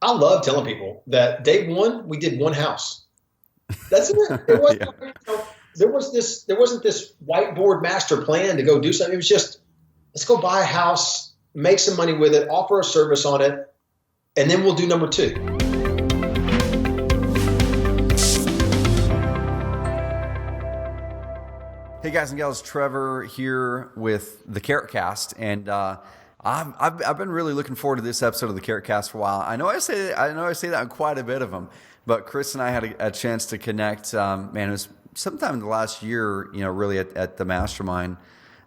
I love telling people that day one we did one house. That's it. It wasn't, Yeah. there wasn't this whiteboard master plan to go do something. It was just, let's go buy a house, make some money with it, offer a service on it, and then we'll do number two. Hey guys and gals, Trevor here with the Carrot Cast, and I've been really looking forward to this episode of the Carrot Cast for a while. I know I say that on quite a bit of them, but Chris and I had a chance to connect. Man, it was sometime in the last year, really at the Mastermind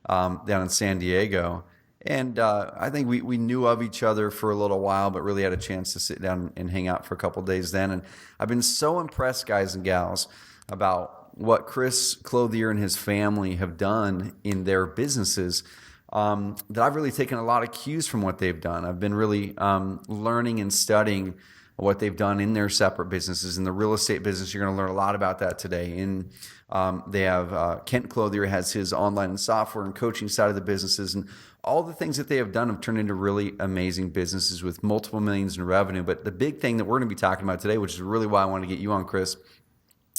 down in San Diego, and I think we knew of each other for a little while, but really had a chance to sit down and hang out for a couple of days then. And I've been so impressed, guys and gals, about what Chris Clothier and his family have done in their businesses, that I've really taken a lot of cues from what they've done. I've been really learning and studying what they've done in their separate businesses. In the real estate business, you're going to learn a lot about that today. And they have Kent Clothier has his online and software and coaching side of the businesses, and all the things that they have done have turned into really amazing businesses with multiple millions in revenue. But the big thing that we're going to be talking about today, which is really why I want to get you on, Chris,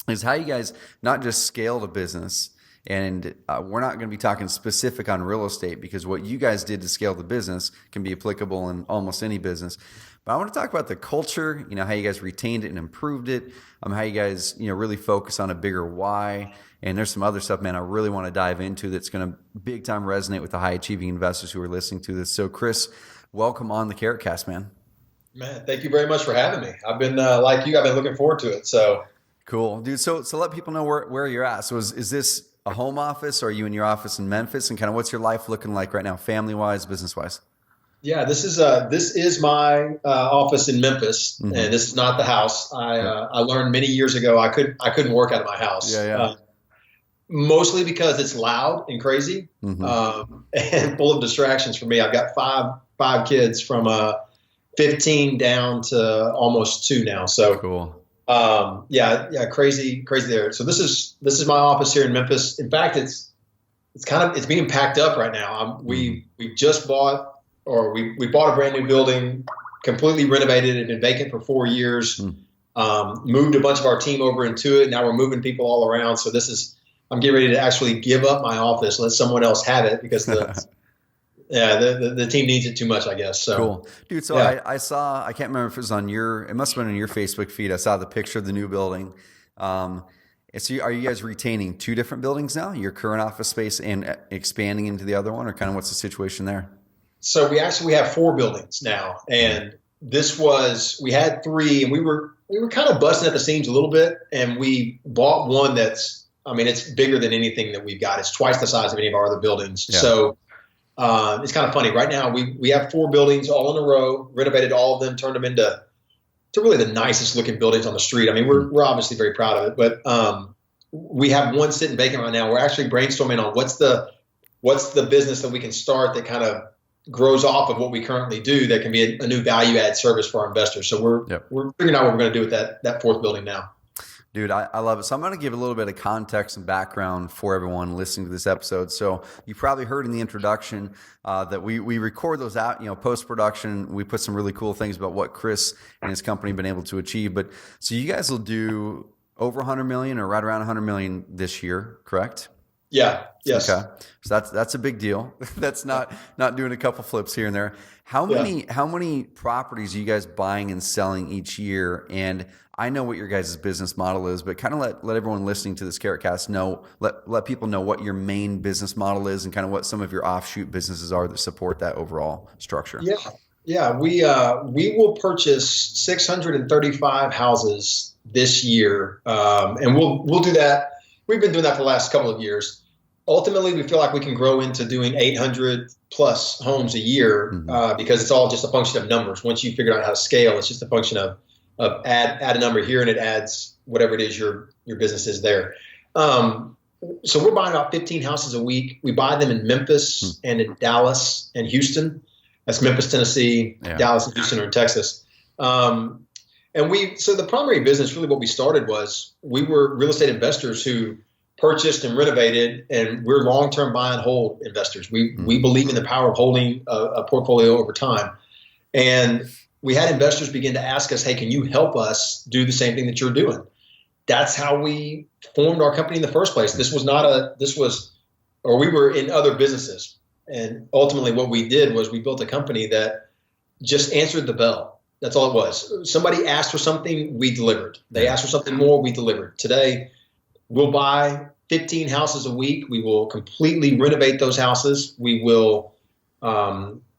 is how you guys not just scaled a business. And we're not going to be talking specific on real estate, because what you guys did to scale the business can be applicable in almost any business. But I want to talk about the culture, how you guys retained it and improved it, how you guys, really focus on a bigger why. And there's some other stuff, man, I really want to dive into that's going to big time resonate with the high achieving investors who are listening to this. So Chris, welcome on the Carrot Cast, man. Man, thank you very much for having me. I've been, like you, I've been looking forward to it. So cool, dude. So let people know where you're at. So is this a home office, or are you in your office in Memphis, and kind of what's your life looking like right now, family wise, business wise? Yeah, this is my office in Memphis, and this is not the house. I learned many years ago I couldn't work out of my house. Yeah. Mostly because it's loud and crazy, and full of distractions for me. I've got five kids from 15 down to almost 2 now. So cool. Crazy there. So this is my office here in Memphis. In fact, it's being packed up right now. We just bought, or we bought a brand new building, completely renovated it, been vacant for 4 years. Moved a bunch of our team over into it. Now we're moving people all around. So I'm getting ready to actually give up my office, let someone else have it, because the team needs it too much, I guess. So cool, dude. So yeah. I saw, I can't remember if it was it must have been on your Facebook feed. I saw the picture of the new building. So are you guys retaining 2 different buildings now, your current office space and expanding into the other one, or kind of what's the situation there? So we have 4 buildings now, and we had 3, and we were kind of busting at the seams a little bit, and we bought one it's bigger than anything that we've got. It's twice the size of any of our other buildings. Yeah. So it's kind of funny. Right now, we have 4 buildings all in a row, renovated all of them, turned them into really the nicest looking buildings on the street. I mean, we're obviously very proud of it, but we have one sitting vacant right now. We're actually brainstorming on what's the business that we can start that kind of grows off of what we currently do that can be a new value add service for our investors. So we're figuring out what we're going to do with that 4th building now. Dude, I love it. So I'm going to give a little bit of context and background for everyone listening to this episode. So you probably heard in the introduction that we record those out, post-production. We put some really cool things about what Chris and his company have been able to achieve. But so you guys will do over 100 million or right around 100 million this year, correct? Yeah. Yes. Okay. So that's a big deal. That's not doing a couple flips here and there. How many properties are you guys buying and selling each year? And I know what your guys' business model is, but kind of let everyone listening to this Carrot Cast know, let people know what your main business model is and kind of what some of your offshoot businesses are that support that overall structure. Yeah. We will purchase 635 houses this year, and we'll do that. We've been doing that for the last couple of years. Ultimately, we feel like we can grow into doing 800 plus homes a year, because it's all just a function of numbers. Once you figure out how to scale, it's just a function of add a number here and it adds whatever it is your business is there. So we're buying about 15 houses a week. We buy them in Memphis and in Dallas and Houston. That's Memphis, Tennessee, Dallas and Houston are in Texas. So the primary business, really what we started was we were real estate investors who purchased and renovated, and we're long-term buy and hold investors. We believe in the power of holding a portfolio over time. And we had investors begin to ask us, hey, can you help us do the same thing that you're doing? That's how we formed our company in the first place. We were in other businesses. And ultimately what we did was we built a company that just answered the bell. That's all it was. Somebody asked for something, we delivered. They asked for something more, we delivered. Today, we'll buy 15 houses a week. We will completely renovate those houses. We will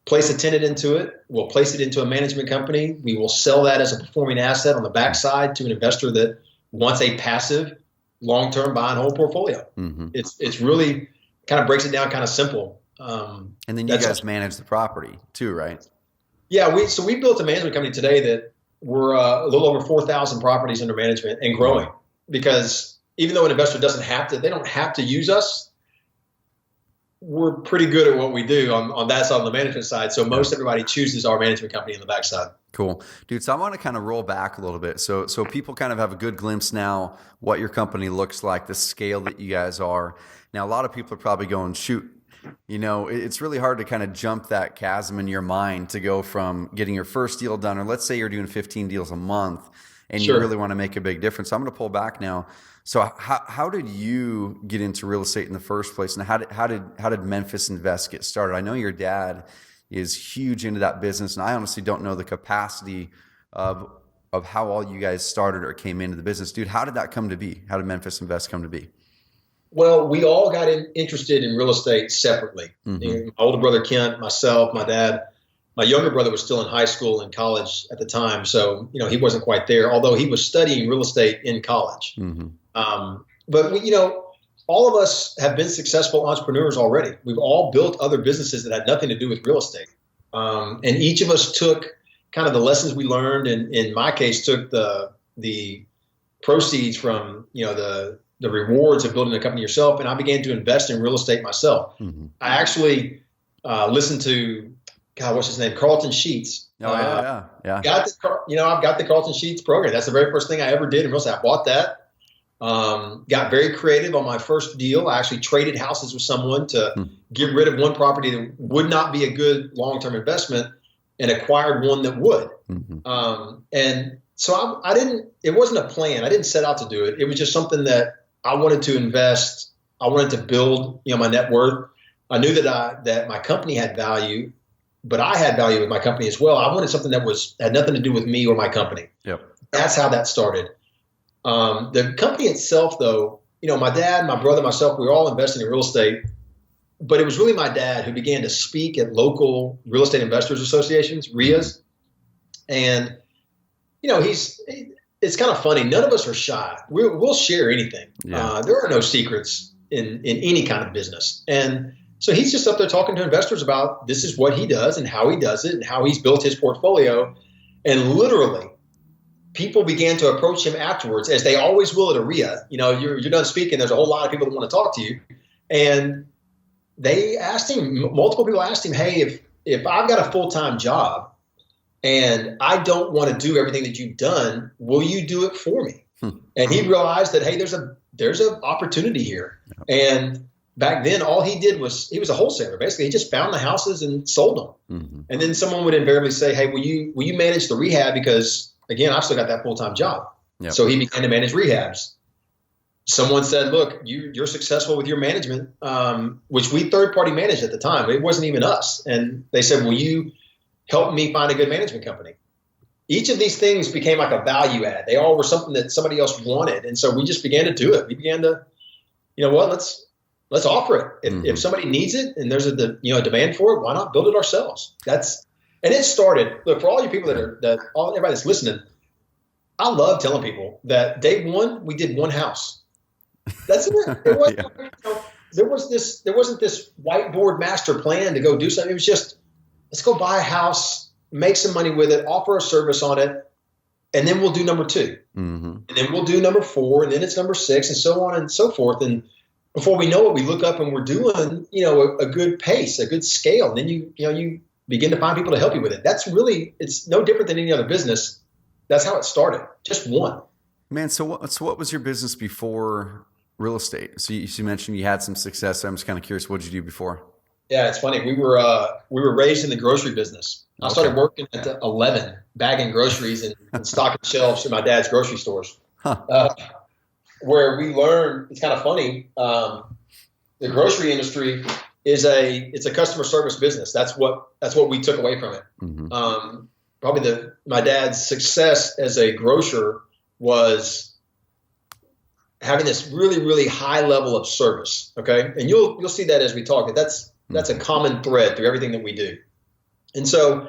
place a tenant into it. We'll place it into a management company. We will sell that as a performing asset on the backside to an investor that wants a passive, long-term buy and hold portfolio. Mm-hmm. It's really kind of breaks it down kind of simple. And then you guys manage the property too, right? Yeah, we built a management company today that we're a little over 4,000 properties under management and growing, because even though an investor they don't have to use us, we're pretty good at what we do on that side, on the management side. So most everybody chooses our management company on the backside. Cool. Dude, so I want to kind of roll back a little bit. So people kind of have a good glimpse now what your company looks like, the scale that you guys are. Now, a lot of people are probably going, shoot, it's really hard to kind of jump that chasm in your mind to go from getting your first deal done, or let's say you're doing 15 deals a month and you really want to make a big difference. So I'm going to pull back now. So how did you get into real estate in the first place, and how did Memphis Invest get started? I know your dad is huge into that business, and I honestly don't know the capacity of how all you guys started or came into the business. Dude, how did that come to be? How did Memphis Invest come to be? Well, we all got interested in real estate separately. Mm-hmm. My older brother, Kent, myself, my dad. My younger brother was still in high school and college at the time. So, he wasn't quite there, although he was studying real estate in college. Mm-hmm. But all of us have been successful entrepreneurs already. We've all built other businesses that had nothing to do with real estate. And each of us took kind of the lessons we learned. And in my case, took the proceeds from, the rewards of building a company yourself. And I began to invest in real estate myself. Mm-hmm. I actually listened to, what's his name? Carlton Sheets. Oh, yeah. I've got the Carlton Sheets program. That's the very first thing I ever did in real estate. I bought that. Got very creative on my first deal. I actually traded houses with someone to get rid of one property that would not be a good long-term investment and acquired one that would. Mm-hmm. And so it wasn't a plan. I didn't set out to do it. It was just something that I wanted to invest. I wanted to build, my net worth. I knew that my company had value, but I had value with my company as well. I wanted something that had nothing to do with me or my company. Yep. That's how that started. The company itself, though, my dad, my brother, myself, we were all investing in real estate, but it was really my dad who began to speak at local real estate investors associations, RIAs. And, it's kind of funny. None of us are shy. We'll share anything. Yeah. There are no secrets in any kind of business. And so he's just up there talking to investors about this is what he does and how he does it and how he's built his portfolio. And literally, people began to approach him afterwards, as they always will at a RIA. You're done speaking. There's a whole lot of people that want to talk to you. And they asked him, multiple people asked him, hey, if I've got a full-time job and I don't want to do everything that you've done, will you do it for me? And he realized that, hey, there's an opportunity here. And back then, all he did was, he was a wholesaler. Basically, he just found the houses and sold them. Mm-hmm. And then someone would invariably say, hey, will you manage the rehab? Because again, I've still got that full-time job. Yep. So he began to manage rehabs. Someone said, look, you're successful with your management, which we third-party managed at the time. It wasn't even us. And they said, will you help me find a good management company? Each of these things became like a value add. They all were something that somebody else wanted. And so we just began to do it. We began to, let's offer it. If somebody needs it and there's a demand for it, why not build it ourselves? And it started, look, for all you people everybody that's listening, I love telling people that day one, we did one house. That's it. There wasn't this whiteboard master plan to go do something. It was just, let's go buy a house, make some money with it, offer a service on it, and then we'll do number 2. Mm-hmm. And then we'll do number 4, and then it's number 6, and so on and so forth. And before we know it, we look up and we're doing, a good pace, a good scale. And then you begin to find people to help you with it. That's really, it's no different than any other business. That's how it started. Just one. Man, so what was your business before real estate? So you mentioned you had some success. I'm just kind of curious, what did you do before? Yeah, it's funny. We were raised in the grocery business. I Okay. started working at 11, bagging groceries and stocking shelves in my dad's grocery stores. Huh. Where we learned, it's kind of funny. The grocery industry it's a customer service business. That's what we took away from it. Mm-hmm. Probably my dad's success as a grocer was having this really, really high level of service. Okay. And you'll see that as we talk, that's a common thread through everything that we do. And so,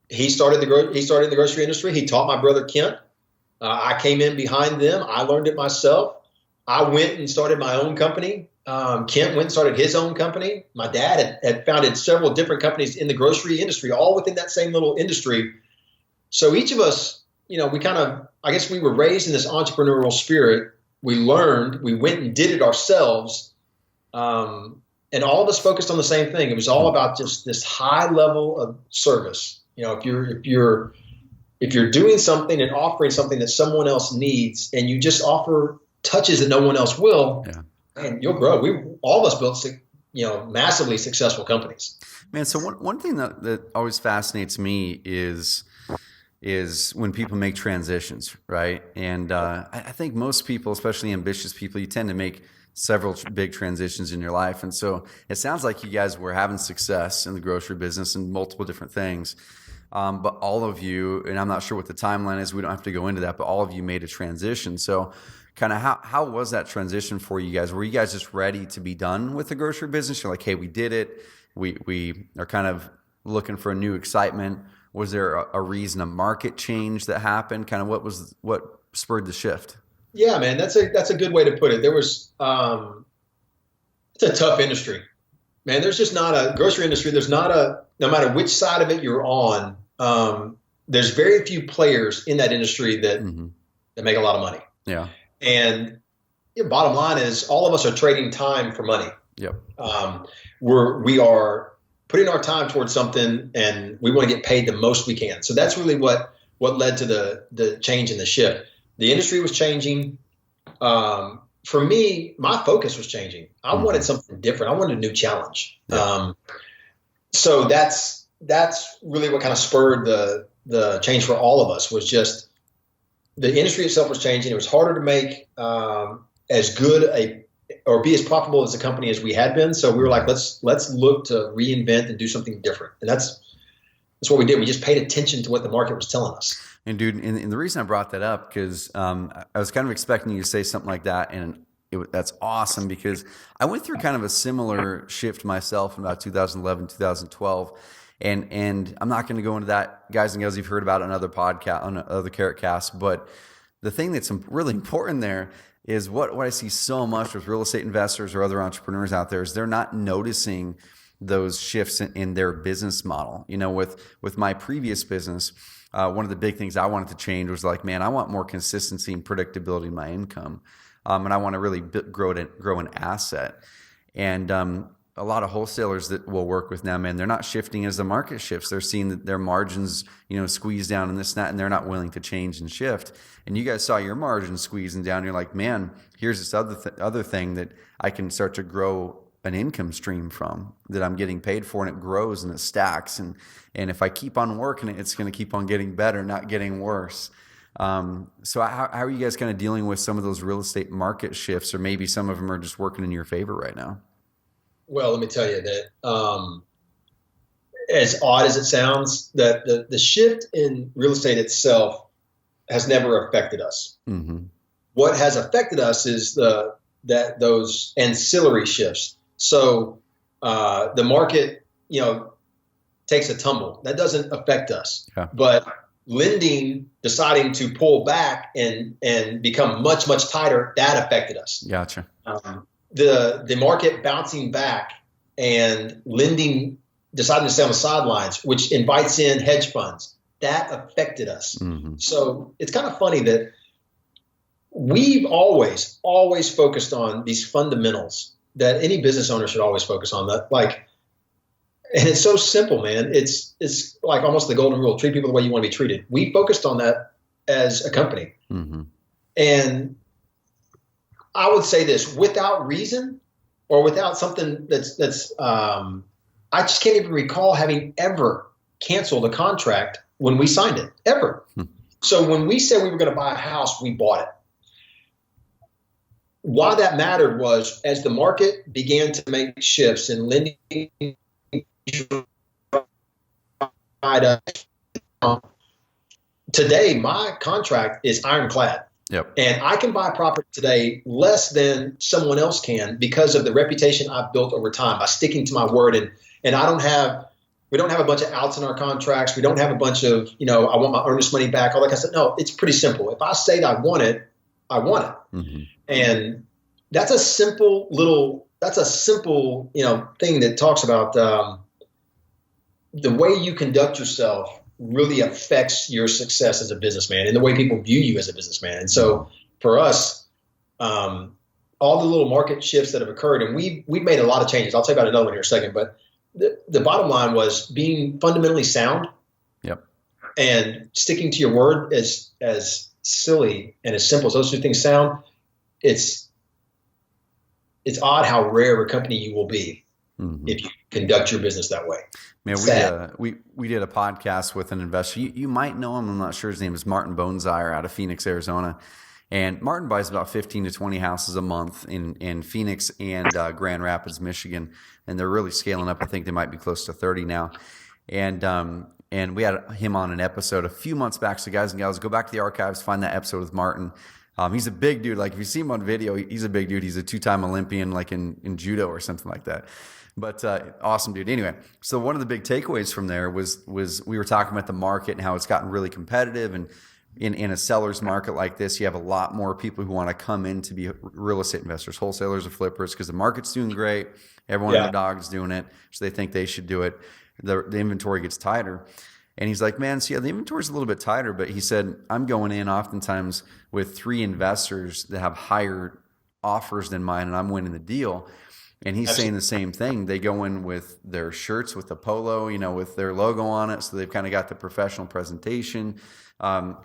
he started in the grocery industry. He taught my brother Kent. I came in behind them. I learned it myself. I went and started my own company. Kent went and started his own company. My dad had founded several different companies in the grocery industry, all within that same little industry. So each of us, I guess we were raised in this entrepreneurial spirit. We learned, we went and did it ourselves. And all of us focused on the same thing. It was all about just this high level of service. If you're doing something and offering something that someone else needs, and you just offer touches that no one else will, and you'll grow. All of us built, massively successful companies. Man, so one thing that always fascinates me is when people make transitions, right? And I think most people, especially ambitious people, you tend to make several big transitions in your life. And so it sounds like you guys were having success in the grocery business and multiple different things. But all of you, and I'm not sure what the timeline is, we don't have to go into that, but all of you made a transition. So kind of how was that transition for you guys? Were you guys just ready to be done with the grocery business? You're like, hey, we did it. We are kind of looking for a new excitement. Was there a reason, a market change that happened? Kind of what spurred the shift? Yeah, man, that's a good way to put it. It's a tough industry, man. There's just not a grocery industry. No matter which side of it you're on, there's very few players in that industry that make a lot of money. Yeah. And bottom line is all of us are trading time for money. Yep. We are putting our time towards something, and we want to get paid the most we can. So that's really what led to the change in the shift. The industry was changing. For me, my focus was changing. I wanted something different. I wanted a new challenge. Yeah. So that's really what kind of spurred the change for all of us. Was just the industry itself was changing. It was harder to make as good or be as profitable as a company as we had been. So we were like, let's look to reinvent and do something different. And that's what we did. We just paid attention to what the market was telling us. And dude, and the reason I brought that up, because I was kind of expecting you to say something like that, and that's awesome, because I went through kind of a similar shift myself in about 2011, 2012. And I'm not going to go into that, guys and girls, you've heard about it on other podcasts, on other Carrot Casts, but the thing that's really important there is what I see so much with real estate investors or other entrepreneurs out there is they're not noticing those shifts in their business model. With my previous business, one of the big things I wanted to change was like, man, I want more consistency and predictability in my income. And I want to really grow an asset. And a lot of wholesalers that we'll work with now, man, they're not shifting as the market shifts. They're seeing that their margins, squeeze down and this and that, and they're not willing to change and shift. And you guys saw your margins squeezing down. You're like, man, here's this other thing that I can start to grow an income stream from, that I'm getting paid for, and it grows and it stacks. And if I keep on working it, it's going to keep on getting better, not getting worse. So how are you guys kind of dealing with some of those real estate market shifts, or maybe some of them are just working in your favor right now? Well, let me tell you that as odd as it sounds, that the shift in real estate itself has never affected us. Mm-hmm. What has affected us is those ancillary shifts. So the market, takes a tumble. That doesn't affect us. Yeah. But lending deciding to pull back and become much, much tighter, that affected us. Gotcha. The market bouncing back and lending deciding to stay on the sidelines, which invites in hedge funds, that affected us. Mm-hmm. So it's kind of funny that we've always focused on these fundamentals that any business owner should always focus on. And it's so simple, man. It's like almost the golden rule: treat people the way you want to be treated. We focused on that as a company. Mm-hmm. And I would say this: without reason, or without something that's I just can't even recall having ever canceled a contract when we signed it, ever. So when we said we were going to buy a house, we bought it. Why that mattered was as the market began to make shifts and lending today, my contract is ironclad. Yep. And I can buy property today less than someone else can because of the reputation I've built over time by sticking to my word. And we don't have a bunch of outs in our contracts. We don't have a bunch of, I want my earnest money back, all that kind of stuff. No, it's pretty simple. If I say that I want it, I want it. Mm-hmm. And that's a simple thing that talks about the way you conduct yourself really affects your success as a businessman and the way people view you as a businessman. And so for us, all the little market shifts that have occurred, and we've made a lot of changes. I'll tell you about another one here in a second, but the bottom line was being fundamentally sound. Yep. And sticking to your word, as silly and as simple as those two things sound, it's odd how rare a company you will be if you conduct your business that way. Man, we did a podcast with an investor. You might know him. I'm not sure. His name is Martin Bonesier out of Phoenix, Arizona. And Martin buys about 15 to 20 houses a month in Phoenix and Grand Rapids, Michigan. And they're really scaling up. I think they might be close to 30 now. And we had him on an episode a few months back. So guys and gals, go back to the archives, find that episode with Martin. He's a big dude. Like if you see him on video, he's a big dude. He's a 2-time Olympian, like in judo or something like that. But awesome dude. Anyway, so one of the big takeaways from there was we were talking about the market and how it's gotten really competitive. And in a seller's market like this, you have a lot more people who want to come in to be real estate investors, wholesalers or flippers, because the market's doing great. Everyone and their dog's doing it, so they think they should do it. The inventory gets tighter. And he's like, man, so yeah, the inventory's a little bit tighter, but he said, I'm going in oftentimes with 3 investors that have higher offers than mine, and I'm winning the deal. And he's saying the same thing. They go in with their shirts with the polo, with their logo on it. So they've kind of got the professional presentation.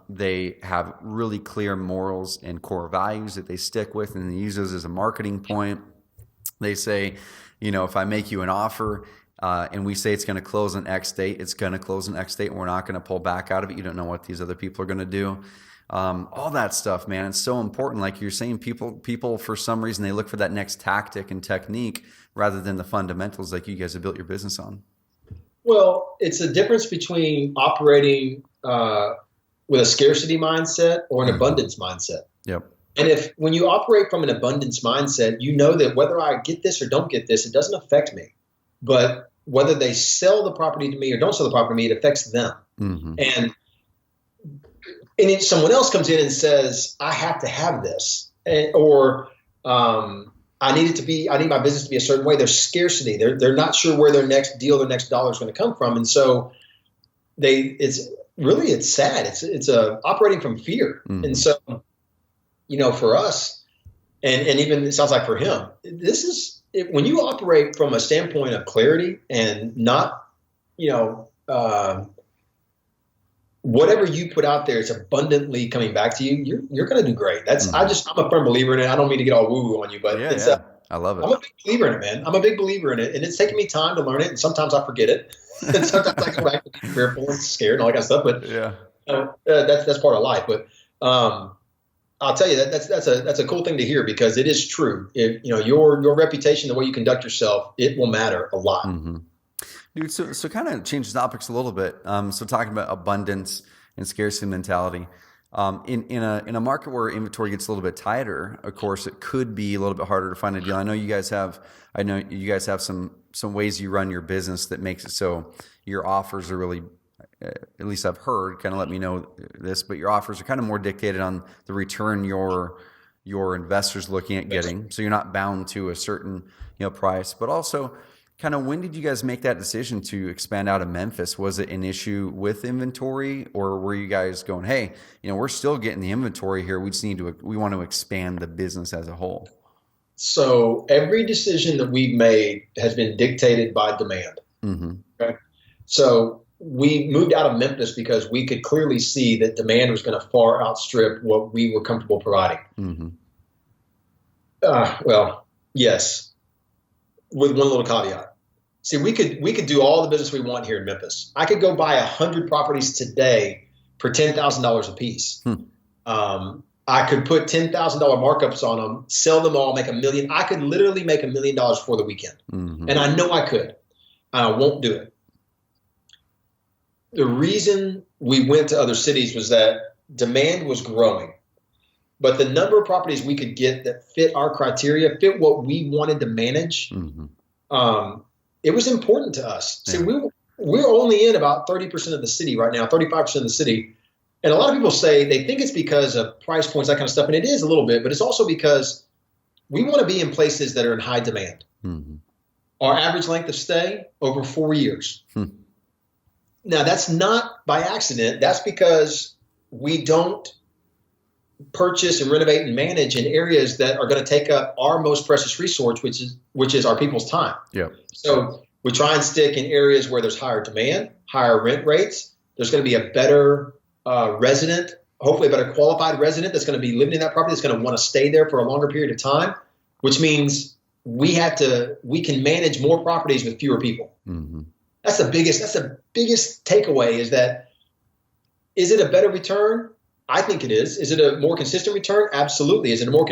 They have really clear morals and core values that they stick with, and they use those as a marketing point. They say, if I make you an offer and we say it's going to close on X date, it's going to close on X date, and we're not going to pull back out of it. You don't know what these other people are going to do. All that stuff, man, it's so important. Like you're saying, people for some reason, they look for that next tactic and technique rather than the fundamentals like you guys have built your business on. Well, it's a difference between operating with a scarcity mindset or an abundance mindset. Yep. And when you operate from an abundance mindset, you know that whether I get this or don't get this, it doesn't affect me. But whether they sell the property to me or don't sell the property to me, it affects them. Mm-hmm. And if someone else comes in and says, I have to have this, or I need my business to be a certain way, there's scarcity. They're not sure where their next deal, their next dollar is going to come from. And so it's sad. It's operating from fear. Mm-hmm. And so, for us, and even it sounds like for him, this is when you operate from a standpoint of clarity and not, whatever you put out there is abundantly coming back to you. You're going to do great. I'm a firm believer in it. I don't mean to get all woo woo on you, but I love it. I'm a big believer in it, man. I'm a big believer in it, and it's taken me time to learn it. And sometimes I forget it, and sometimes I go back and be fearful and scared and all that kind of stuff. But that's part of life. But I'll tell you that's a cool thing to hear because it is true. Your reputation, the way you conduct yourself, it will matter a lot. Mm-hmm. Dude, so kind of change the topics a little bit. So talking about abundance and scarcity mentality. In a market where inventory gets a little bit tighter, of course, it could be a little bit harder to find a deal. I know you guys have some ways you run your business that makes it so your offers are really, at least I've heard, kind of let me know this, but your offers are kind of more dictated on the return your investors looking at getting. So you're not bound to a certain price, but also kind of when did you guys make that decision to expand out of Memphis? Was it an issue with inventory, or were you guys going, hey, we're still getting the inventory here. We want to expand the business as a whole? So every decision that we've made has been dictated by demand. Mm-hmm. Okay? So we moved out of Memphis because we could clearly see that demand was going to far outstrip what we were comfortable providing. Mm-hmm. Well, yes. with one little caveat. See, we could do all the business we want here in Memphis. I could go buy 100 properties today for $10,000 a piece. I could put $10,000 markups on them, sell them all, make $1 million. I could literally make $1 million for the weekend. And I know I could. I won't do it. The reason we went to other cities was that demand was growing. But the number of properties we could get that fit our criteria, fit what we wanted to manage, it was important to us. Yeah. See, we're only in about 30% of the city right now, 35% of the city. And a lot of people say they think it's because of price points, that kind of stuff. And it is a little bit, but it's also because we want to be in places that are in high demand. Our average length of stay, over 4 years. Now, that's not by accident. That's because we don't purchase and renovate and manage in areas that are going to take up our most precious resource, which is our people's time. Yeah. So we try and stick in areas where there's higher demand, higher rent rates. There's going to be a better resident, hopefully a better qualified resident that's going to be living in that property, that's going to want to stay there for a longer period of time, which means we can manage more properties with fewer people. That's the biggest takeaway is it a better return? I think it is. Is it a more consistent return? Absolutely. Is it a more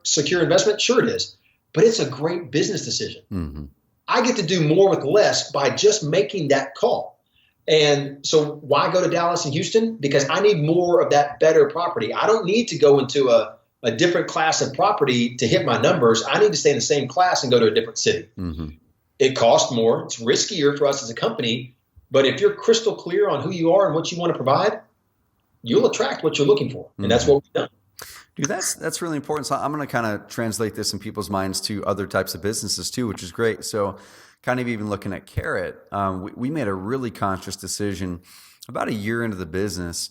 secure investment? Sure it is. But it's a great business decision. I get to do more with less by just making that call. And so why go to Dallas and Houston? Because I need more of that better property. I don't need to go into a different class of property to hit my numbers. I need to stay in the same class and go to a different city. It costs more. It's riskier for us as a company. But if you're crystal clear on who you are and what you want to provide, you'll attract what you're looking for. And that's what we've done. Dude, that's really important. So I'm going to kind of translate this in people's minds to other types of businesses too, which is great. So kind of even looking at Carrot, we made a really conscious decision about a year into the business,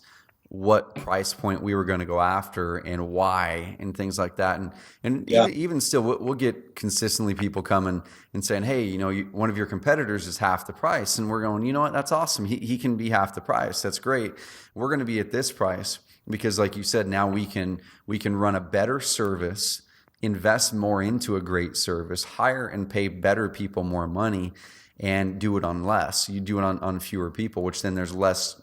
what price point we were going to go after and why and things like that. And yeah. even still, we'll get consistently people coming and saying, hey, one of your competitors is half the price. And we're going, you know what? That's awesome. He can be half the price. That's great. We're going to be at this price because like you said, now we can run a better service, invest more into a great service, hire and pay better people more money and do it on less. You do it on fewer people, which then there's less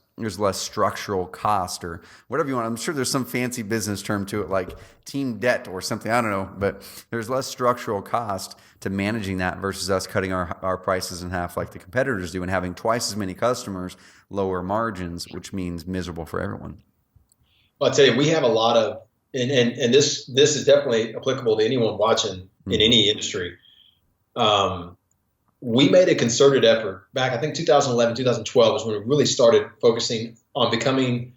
structural cost or whatever you want. I'm sure there's some fancy business term to it like team debt or something. I don't know, but there's less structural cost to managing that versus us cutting our prices in half like the competitors do and having twice as many customers, lower margins, which means miserable for everyone. Well, I'll tell you, we have a lot of, and this is definitely applicable to anyone watching in any industry. We made a concerted effort back, I think 2011, 2012 is when we really started focusing on becoming,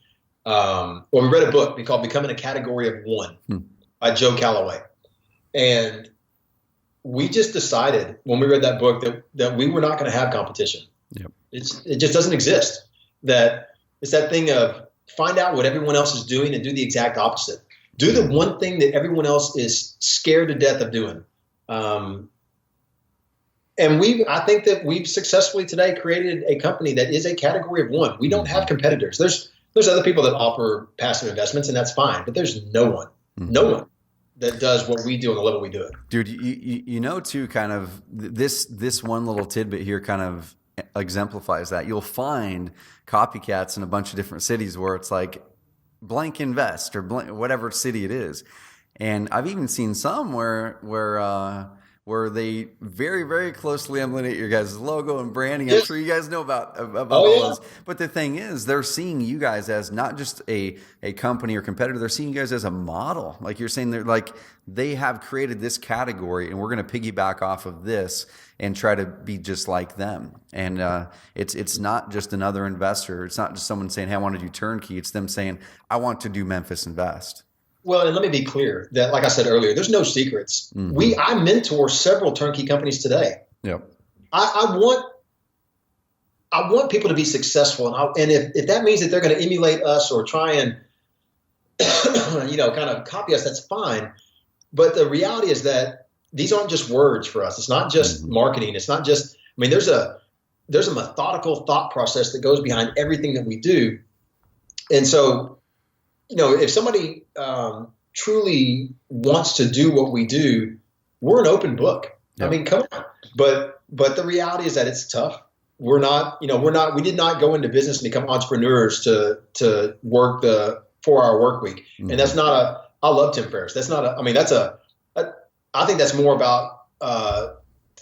we read a book called Becoming a Category of One by Joe Calloway. And we just decided when we read that book that we were not going to have competition. Yep. It just doesn't exist. That it's that thing of find out what everyone else is doing and do the exact opposite. Do the one thing that everyone else is scared to death of doing. And I think that we've successfully today created a company that is a category of one. We don't have competitors. There's other people that offer passive investments, and that's fine. But there's no one that does what we do on the level we do it. Dude, too, kind of this one little tidbit here kind of exemplifies that. You'll find copycats in a bunch of different cities where it's like blank invest or blank, whatever city it is. And I've even seen some where they very, very closely emulate your guys' logo and branding. I'm sure you guys know about all those. But the thing is, they're seeing you guys as not just a company or competitor. They're seeing you guys as a model. Like you're saying, they have created this category, and we're going to piggyback off of this and try to be just like them. And it's not just another investor. It's not just someone saying, hey, I want to do turnkey. It's them saying, I want to do Memphis Invest. Well, and let me be clear that, like I said earlier, there's no secrets. I mentor several turnkey companies today. Yep. I want people to be successful, and if that means that they're going to emulate us or try and kind of copy us, that's fine. But the reality is that these aren't just words for us. It's not just marketing. It's not just. I mean, there's a methodical thought process that goes behind everything that we do, and so. If somebody truly wants to do what we do, we're an open book. I Yep. mean, come on. But the reality is that it's tough. We did not go into business and become entrepreneurs to work the 4-hour work week. And that's not I love Tim Ferriss. That's not I think that's more about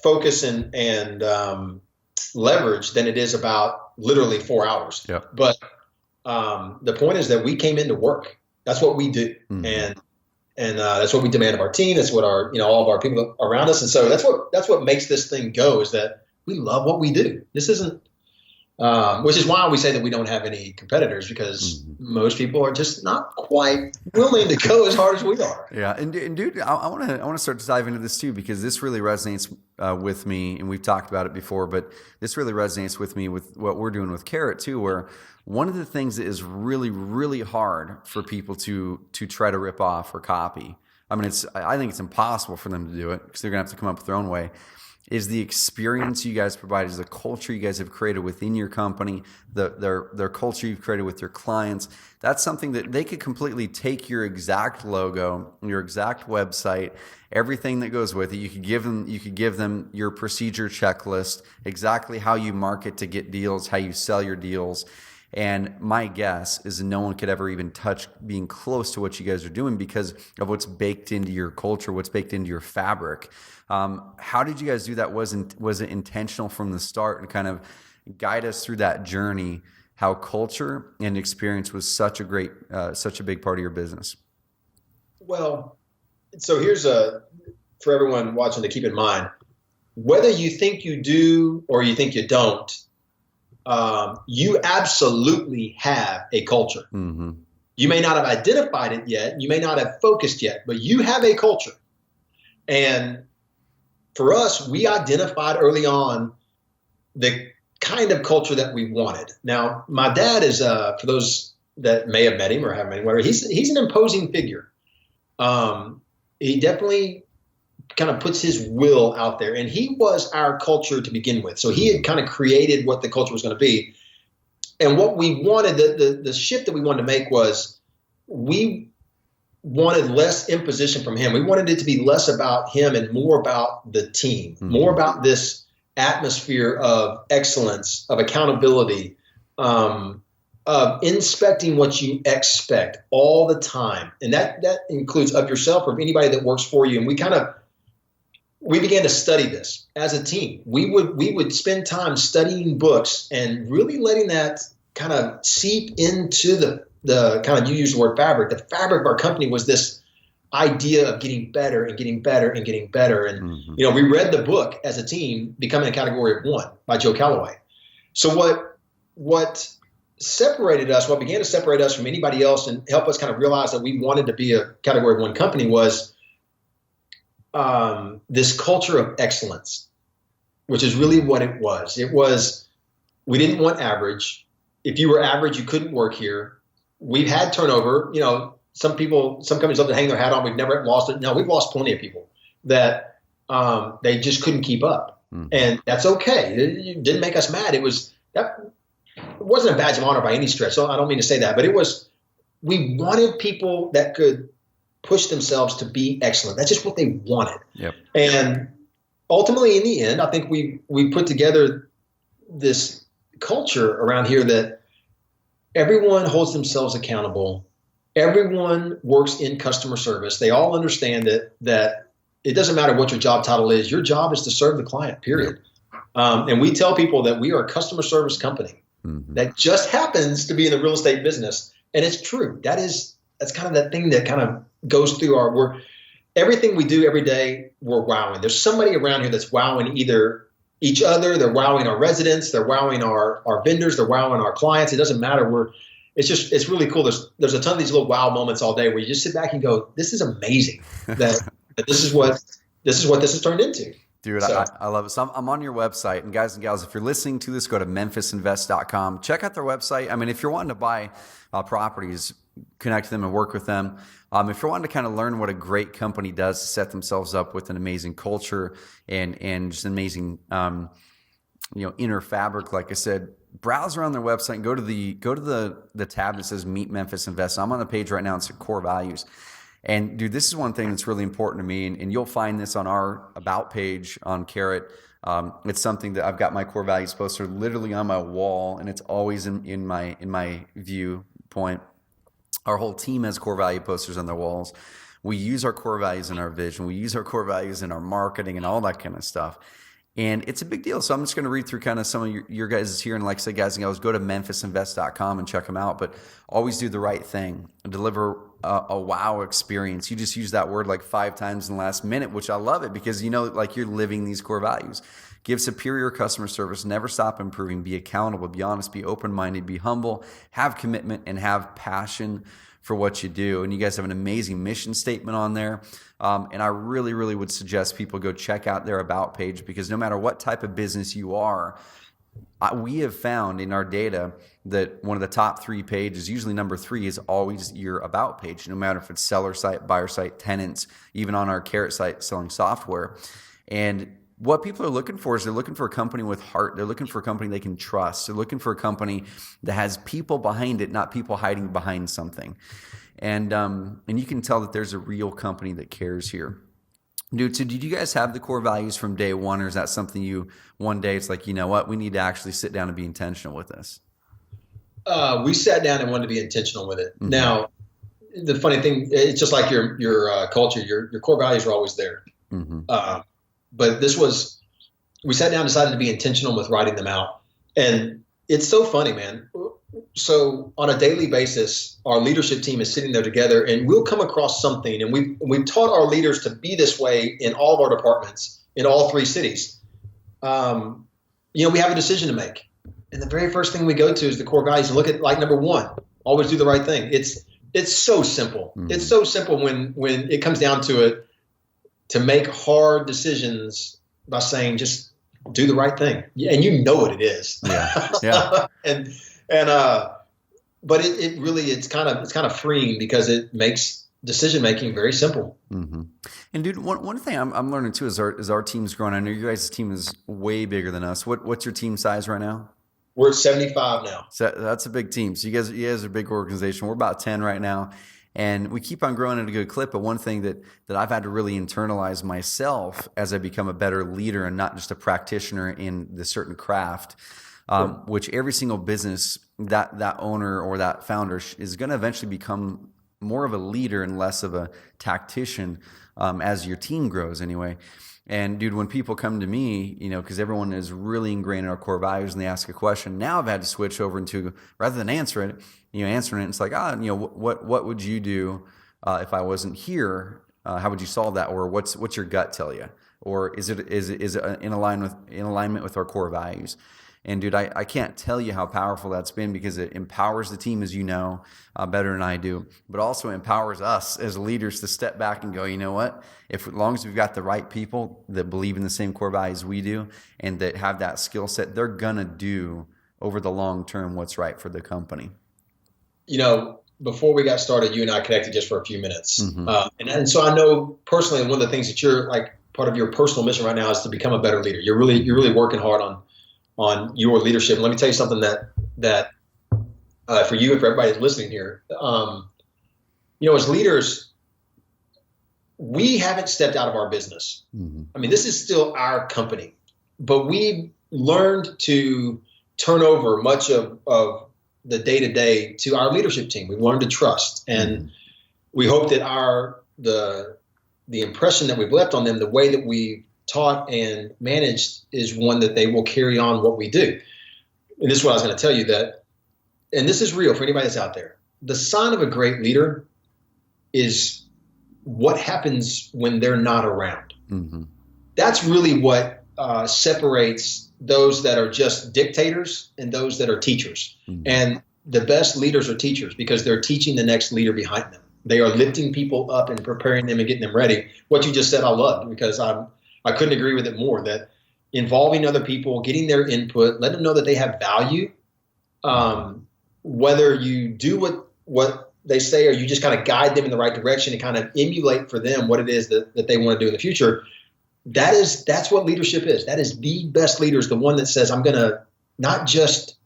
focus and leverage than it is about literally 4 hours. Yep. But the point is that we came into work. That's what we do. And that's what we demand of our team. That's what all of our people around us. And so that's what makes this thing go, is that we love what we do. This isn't, which is why we say that we don't have any competitors, because most people are just not quite willing to go as hard as we are. Yeah, and dude, I want to start to dive into this too, because this really resonates with me, and we've talked about it before, but this really resonates with me with what we're doing with Carrot too, where one of the things that is really, really hard for people to try to rip off or copy, I mean, I think it's impossible for them to do it, because they're gonna have to come up with their own way, is the experience you guys provide, is the culture you guys have created within your company, their culture you've created with your clients. That's something that they could completely take your exact logo, your exact website, everything that goes with it. You could give them your procedure checklist, exactly how you market to get deals, how you sell your deals. And my guess is no one could ever even touch being close to what you guys are doing, because of what's baked into your culture, what's baked into your fabric. How did you guys do that? Was it intentional from the start, and kind of guide us through that journey, how culture and experience was such a big part of your business? Well, so here's for everyone watching to keep in mind, whether you think you do or you think you don't, you absolutely have a culture. You may not have identified it yet. You may not have focused yet, but you have a culture. And for us, we identified early on the kind of culture that we wanted. Now, my dad is, for those that may have met him or haven't met him, whatever, he's an imposing figure. He definitely kind of puts his will out there, and he was our culture to begin with. So he had kind of created what the culture was going to be. And what we wanted, the shift that we wanted to make, was we wanted less imposition from him. We wanted it to be less about him and more about the team, more about this atmosphere of excellence, of accountability, of inspecting what you expect all the time. And that includes of yourself or of anybody that works for you. And we began to study this as a team. We would spend time studying books and really letting that kind of seep into the kind of, you use the word fabric. The fabric of our company was this idea of getting better and getting better and getting better. And, we read the book as a team, Becoming a Category of One by Joe Calloway. So what separated us, what began to separate us from anybody else and help us kind of realize that we wanted to be a Category of One company was this culture of excellence, which is really what it was. It was, we didn't want average. If you were average, you couldn't work here. We've had turnover. Some companies love to hang their hat on. We've never lost it. No, we've lost plenty of people that they just couldn't keep up. And that's okay. It didn't make us mad. It wasn't a badge of honor by any stretch. So I don't mean to say that, but we wanted people that could push themselves to be excellent. That's just what they wanted. Yep. And ultimately, in the end, I think we put together this culture around here that everyone holds themselves accountable. Everyone works in customer service. They all understand that it doesn't matter what your job title is. Your job is to serve the client, period. And we tell people that we are a customer service company that just happens to be in the real estate business. And it's true. That's kind of that thing that kind of goes through everything we do every day. We're wowing. There's somebody around here that's wowing either each other, they're wowing our residents, they're wowing our vendors, they're wowing our clients. It doesn't matter. It's really cool. There's a ton of these little wow moments all day where you just sit back and go, this is amazing that this is what this has turned into. Dude, so. I love it. So I'm on your website, and guys and gals, if you're listening to this, go to memphisinvest.com. Check out their website. I mean, if you're wanting to buy properties, connect to them and work with them. If you're wanting to kind of learn what a great company does to set themselves up with an amazing culture and just an amazing inner fabric, like I said, browse around their website and go to the tab that says Meet Memphis Invest. I'm on the page right now. It's Core Values. And dude, this is one thing that's really important to me, and you'll find this on our about page on Carrot. It's something that I've got my core values poster literally on my wall, and it's always in my viewpoint. Our whole team has core value posters on their walls. We use our core values in our vision. We use our core values in our marketing and all that kind of stuff. And it's a big deal. So I'm just going to read through kind of some of your guys here. And like I said, guys and gals, go to memphisinvest.com and check them out. But always do the right thing. Deliver a wow experience. You just use that word like 5 times in the last minute, which I love it because, like you're living these core values. Give superior customer service. Never stop improving. Be accountable. Be honest. Be open-minded. Be humble. Have commitment and have passion for what you do. And you guys have an amazing mission statement on there. And I really, really would suggest people go check out their about page, because no matter what type of business you are, we have found in our data that one of the top 3 pages, usually number 3, is always your about page, no matter if it's seller site, buyer site, tenants, even on our Carrot site selling software. And what people are looking for is they're looking for a company with heart. They're looking for a company they can trust. They're looking for a company that has people behind it, not people hiding behind something. And you can tell that there's a real company that cares here. Dude, so did you guys have the core values from day one, or is that something one day it's like, you know what, we need to actually sit down and be intentional with this? We sat down and wanted to be intentional with it. Mm-hmm. Now, the funny thing, it's just like your culture, your core values are always there. Mm-hmm. But we sat down and decided to be intentional with writing them out. And it's so funny, man. So on a daily basis, our leadership team is sitting there together, and we'll come across something. And we've taught our leaders to be this way in all of our departments in all 3 cities. We have a decision to make. And the very first thing we go to is the core values and look at like number 1, always do the right thing. It's so simple. Mm-hmm. It's so simple when it comes down to it, to make hard decisions by saying, just do the right thing. And you know what it is. Yeah. But it really, it's kind of freeing because it makes decision making very simple. Mm-hmm. And dude, one thing I'm learning too is our team's growing. I know your guys' team is way bigger than us. What's your team size right now? We're at 75 now. So that's a big team. So you guys are a big organization. We're about 10 right now. And we keep on growing at a good clip. But one thing that I've had to really internalize myself as I become a better leader and not just a practitioner in the certain craft, which every single business that owner or that founder is going to eventually become more of a leader and less of a tactician as your team grows anyway. And dude, when people come to me, because everyone is really ingrained in our core values and they ask a question, now I've had to switch over into, rather than answering it, it's like, what would you do if I wasn't here? How would you solve that? Or what's your gut tell you? Or is it in alignment with our core values? And dude, I can't tell you how powerful that's been, because it empowers the team, as you know, better than I do, but also empowers us as leaders to step back and go, you know what? As long as we've got the right people that believe in the same core values we do and that have that skill set, they're gonna do over the long term what's right for the company. Before we got started, you and I connected just for a few minutes. Mm-hmm. And so I know personally, one of the things that you're like part of your personal mission right now is to become a better leader. You're really working hard on your leadership. And let me tell you something that for you and for everybody listening here, as leaders, we haven't stepped out of our business. Mm-hmm. I mean, this is still our company, but we learned to turn over much of the day-to-day to our leadership team. We've learned to trust, and we hope that the impression that we've left on them, the way that we've taught and managed, is one that they will carry on what we do. And this is what I was going to tell you, that, and this is real for anybody that's out there. The sign of a great leader is what happens when they're not around. Mm-hmm. That's really what separates those that are just dictators and those that are teachers. Mm-hmm. And the best leaders are teachers, because they're teaching the next leader behind them. They are lifting people up and preparing them and getting them ready. What you just said, I loved, because I couldn't agree with it more, that involving other people, getting their input, let them know that they have value. Whether you do what they say, or you just kind of guide them in the right direction and kind of emulate for them what it is that they want to do in the future. That's what leadership is. That is the best leader, is the one that says, I'm going to not just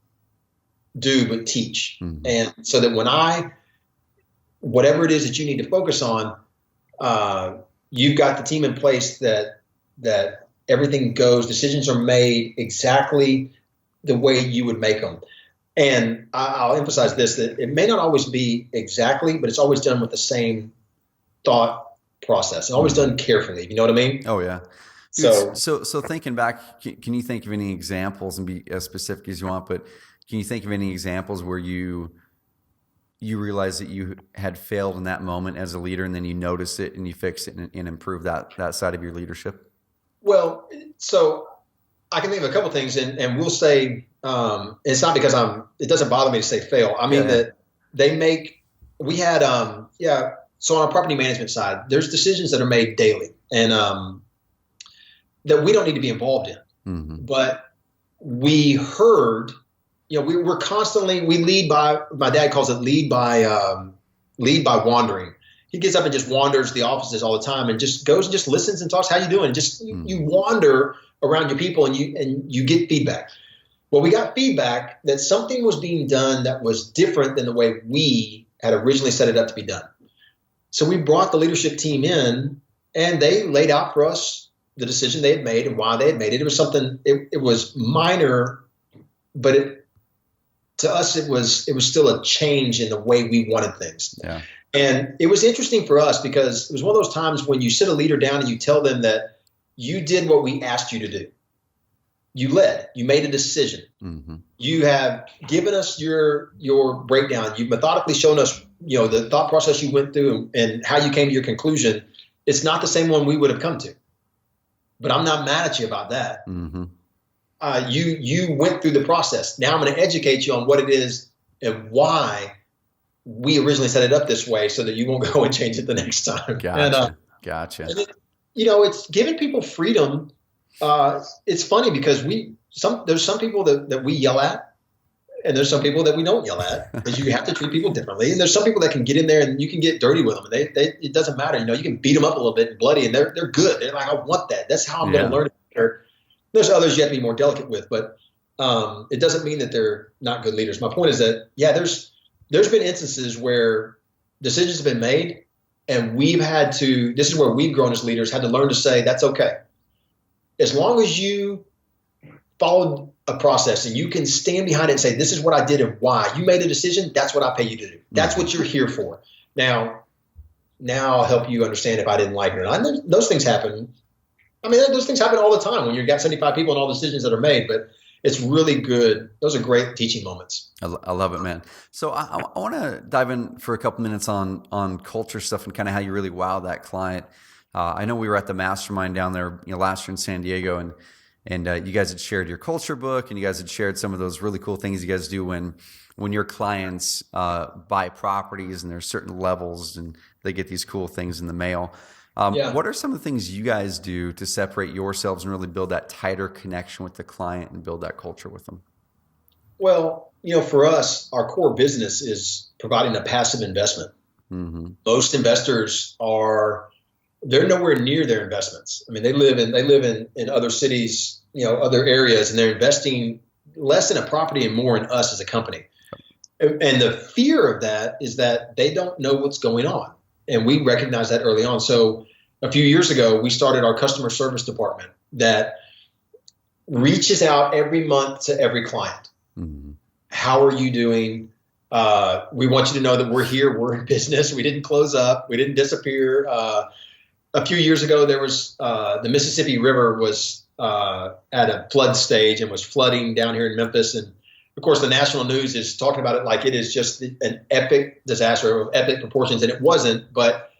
do, but teach. Mm-hmm. And so that whatever it is that you need to focus on, you've got the team in place that everything goes, decisions are made exactly the way you would make them. And I'll emphasize this, that it may not always be exactly, but it's always done with the same thought process and always done carefully. You know what I mean? Oh yeah. Dude, so thinking back, can you think of any examples, and be as specific as you want, but can you think of any examples where you realized that you had failed in that moment as a leader, and then you noticed it and you fixed it and improved that side of your leadership? Well, so I can think of a couple things, and we'll say, it's not because it doesn't bother me to say fail. I mean, that we had, so on our property management side, there's decisions that are made daily and that we don't need to be involved in. Mm-hmm. But we heard, we're constantly, we lead by, my dad calls it lead by wandering. He gets up and just wanders the offices all the time and just goes and just listens and talks. How you doing? Just you wander around your people and you get feedback. Well, we got feedback that something was being done that was different than the way we had originally set it up to be done. So we brought the leadership team in, and they laid out for us the decision they had made and why they had made it. It was something, it was minor, but to us, it was still a change in the way we wanted things. Yeah. And it was interesting for us because it was one of those times when you sit a leader down and you tell them that you did what we asked you to do. You led, you made a decision. Mm-hmm. You have given us your breakdown. You've methodically shown us, the thought process you went through and how you came to your conclusion. It's not the same one we would have come to, but I'm not mad at you about that. Mm-hmm. You went through the process. Now I'm going to educate you on what it is and why we originally set it up this way so that you won't go and change it the next time. Gotcha. And it's giving people freedom. It's funny because there's some people that we yell at, and there's some people that we don't yell at, because you have to treat people differently. And there's some people that can get in there and you can get dirty with them. And it doesn't matter. You can beat them up a little bit and bloody, and they're good. They're like, I want that. That's how I'm going to learn it better. There's others you have to be more delicate with, but it doesn't mean that they're not good leaders. My point is that, there's been instances where decisions have been made, and this is where we've grown as leaders, had to learn to say, that's okay. As long as you followed a process and you can stand behind it and say, this is what I did and why. You made a decision, that's what I pay you to do. That's what you're here for. Now I'll help you understand if I didn't like it or not. And those things happen. I mean, those things happen all the time when you've got 75 people and all the decisions that are made, but it's really good. Those are great teaching moments. I love it, man. So I want to dive in for a couple minutes on culture stuff and kind of how you really wow that client. I know we were at the mastermind down there, last year in San Diego, and you guys had shared your culture book, and you guys had shared some of those really cool things you guys do when your clients buy properties, and there's certain levels, and they get these cool things in the mail. What are some of the things you guys do to separate yourselves and really build that tighter connection with the client and build that culture with them? Well, for us, our core business is providing a passive investment. Mm-hmm. Most investors they're nowhere near their investments. I mean, they live in other cities, other areas, and they're investing less in a property and more in us as a company. And the fear of that is that they don't know what's going on. And we recognized that early on. So a few years ago, we started our customer service department that reaches out every month to every client. Mm-hmm. How are you doing? We want you to know that we're here. We're in business. We didn't close up. We didn't disappear. A few years ago, there was the Mississippi River was at a flood stage and was flooding down here in Memphis. And of course, the national news is talking about it like it is just an epic disaster of epic proportions, and it wasn't. But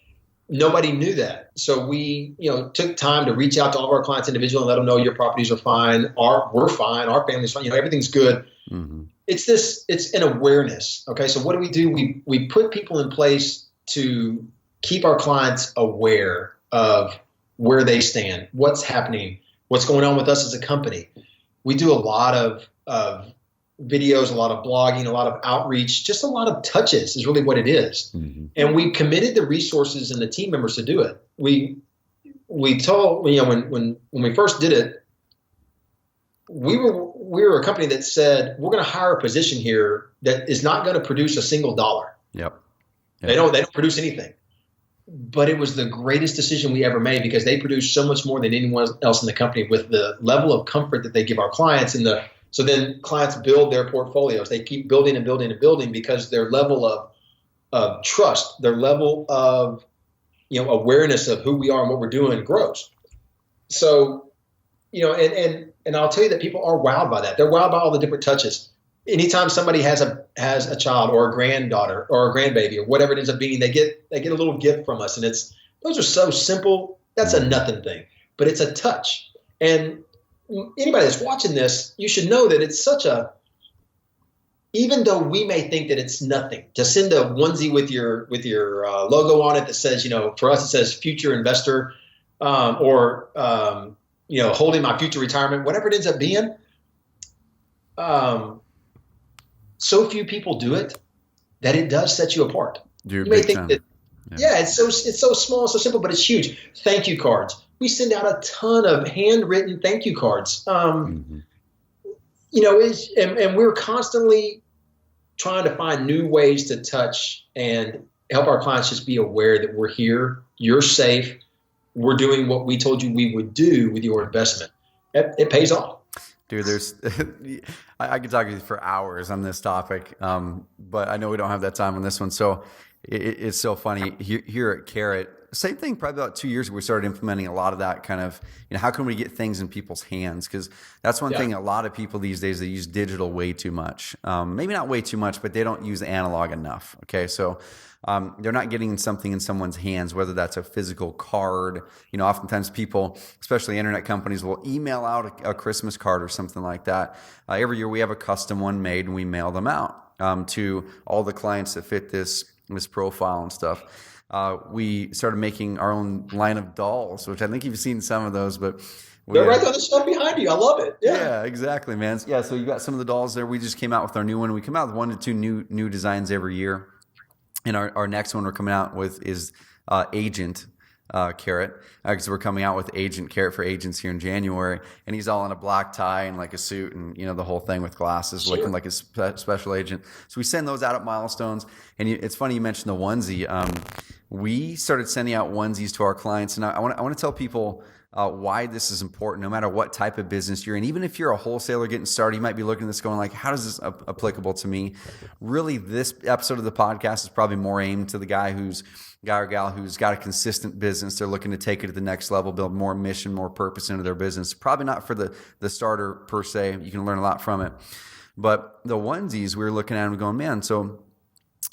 nobody knew that. So we, took time to reach out to all of our clients individually and let them know your properties are fine. We're fine. Our family's fine. Everything's good. Mm-hmm. It's an awareness. Okay. So what do? We put people in place to keep our clients aware of where they stand, what's happening, what's going on with us as a company. We do a lot of videos, a lot of blogging, a lot of outreach, just a lot of touches is really what it is. Mm-hmm. And we committed the resources and the team members to do it. We told, when we first did it, we were a company that said, we're going to hire a position here that is not going to produce a single dollar. Yep. They don't produce anything. but it was the greatest decision we ever made because they produce so much more than anyone else in the company with the level of comfort that they give our clients. So then clients build their portfolios. They keep building and building and building because their level of trust, their level of awareness of who we are and what we're doing grows. So, and I'll tell you that people are wowed by that. They're wowed by all the different touches. Anytime somebody has a child or a granddaughter or a grandbaby or whatever it ends up being, they get a little gift from us, and those are so simple. That's a nothing thing, but it's a touch. And anybody that's watching this, you should know that it's even though we may think that it's nothing, to send a onesie with your logo on it that says, for us it says future investor, or holding my future retirement, whatever it ends up being. So few people do it that it does set you apart. You may think that, it's so small, so simple, but it's huge. Thank you cards. We send out a ton of handwritten thank you cards. And we're constantly trying to find new ways to touch and help our clients just be aware that we're here, you're safe, we're doing what we told you we would do with your investment. It pays off. Dude, I could talk to you for hours on this topic, but I know we don't have that time on this one. So it's so funny here at Carrot. Same thing, probably about 2 years ago, we started implementing a lot of that kind of, how can we get things in people's hands? Because that's one thing, a lot of people these days, they use digital way too much. Maybe not way too much, but they don't use analog enough. Okay, so they're not getting something in someone's hands, whether that's a physical card. Oftentimes people, especially internet companies, will email out a Christmas card or something like that. Every year we have a custom one made and we mail them out to all the clients that fit this profile and stuff. We started making our own line of dolls, which I think you've seen some of those, but they're right on the shelf behind you. I love it. Yeah, exactly, man. Yeah, so you got some of the dolls there. We just came out with our new one. We come out with 1 to 2 new designs every year. And our next one we're coming out with is Agent Carrot, because we're coming out with Agent Carrot for agents here in January, and he's all in a black tie and like a suit and the whole thing with glasses, looking like a special agent. So we send those out at milestones, and it's funny you mentioned the onesie. We started sending out onesies to our clients, and I want to tell people why this is important, no matter what type of business you're in. Even if you're a wholesaler getting started, you might be looking at this going like, how is this applicable to me? Really, this episode of the podcast is probably more aimed to the guy or gal who's got a consistent business. They're looking to take it to the next level, build more mission, more purpose into their business. Probably not for the starter per se. You can learn a lot from it. But the onesies, we were looking at them going, man, so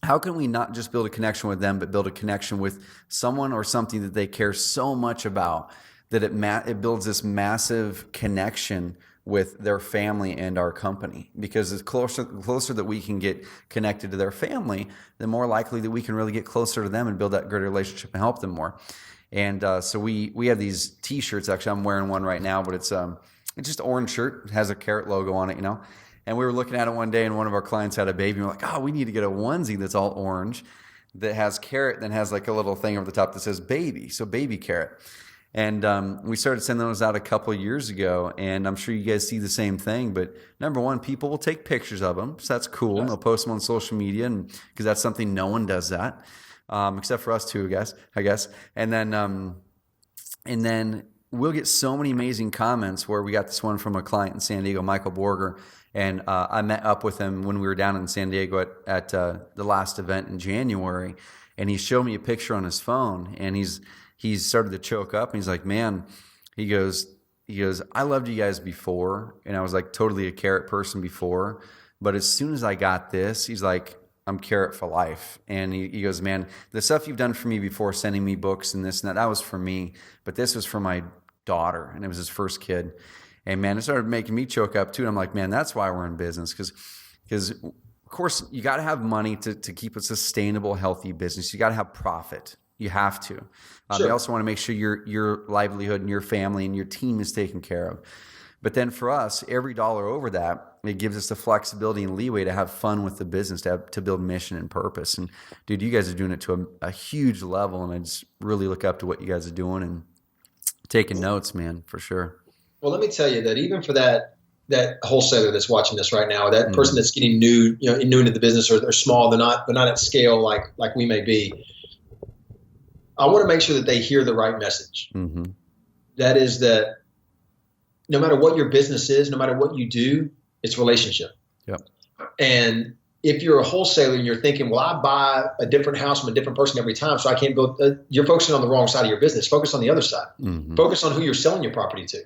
how can we not just build a connection with them, but build a connection with someone or something that they care so much about that it builds this massive connection with their family and our company? Because the closer that we can get connected to their family, the more likely that we can really get closer to them and build that greater relationship and help them more. And so we have these T-shirts. Actually, I'm wearing one right now, but it's just an orange shirt. It has a carrot logo on it, And we were looking at it one day, and one of our clients had a baby. And we're like, we need to get a onesie that's all orange that has carrot, then has like a little thing over the top that says baby. So baby carrot. And we started sending those out a couple of years ago, and I'm sure you guys see the same thing. But number one, people will take pictures of them, so that's cool. Yes. And they'll post them on social media, and because that's something no one does that, except for us two, I guess. And then we'll get so many amazing comments. Where we got this one from a client in San Diego, Michael Borger, and I met up with him when we were down in San Diego at the last event in January, and he showed me a picture on his phone, and he's started to choke up, and he's like, man, he goes, I loved you guys before, and I was like totally a carrot person before, but as soon as I got this, he's like, I'm carrot for life. And he goes, man, the stuff you've done for me before, sending me books and this and that was for me, but this was for my daughter, and it was his first kid. And man, it started making me choke up too. And I'm like, man, that's why we're in business, because of course you got to have money to keep a sustainable, healthy business. You got to have profit. You have to. Sure. You also want to make sure your livelihood and your family and your team is taken care of. But then for us, every dollar over that, it gives us the flexibility and leeway to have fun with the business, to build mission and purpose. And dude, you guys are doing it to a huge level, and I just really look up to what you guys are doing and taking notes, man, for sure. Well, let me tell you that even for that wholesaler that's watching this right now, that person that's getting new into the business, or they're small, they're not at scale like we may be. I want to make sure that they hear the right message. Mm-hmm. That is that no matter what your business is, no matter what you do, it's relationship. Yep. And if you're a wholesaler and you're thinking, well, I buy a different house from a different person every time, so I can't build, you're focusing on the wrong side of your business. Focus on the other side. Mm-hmm. Focus on who you're selling your property to.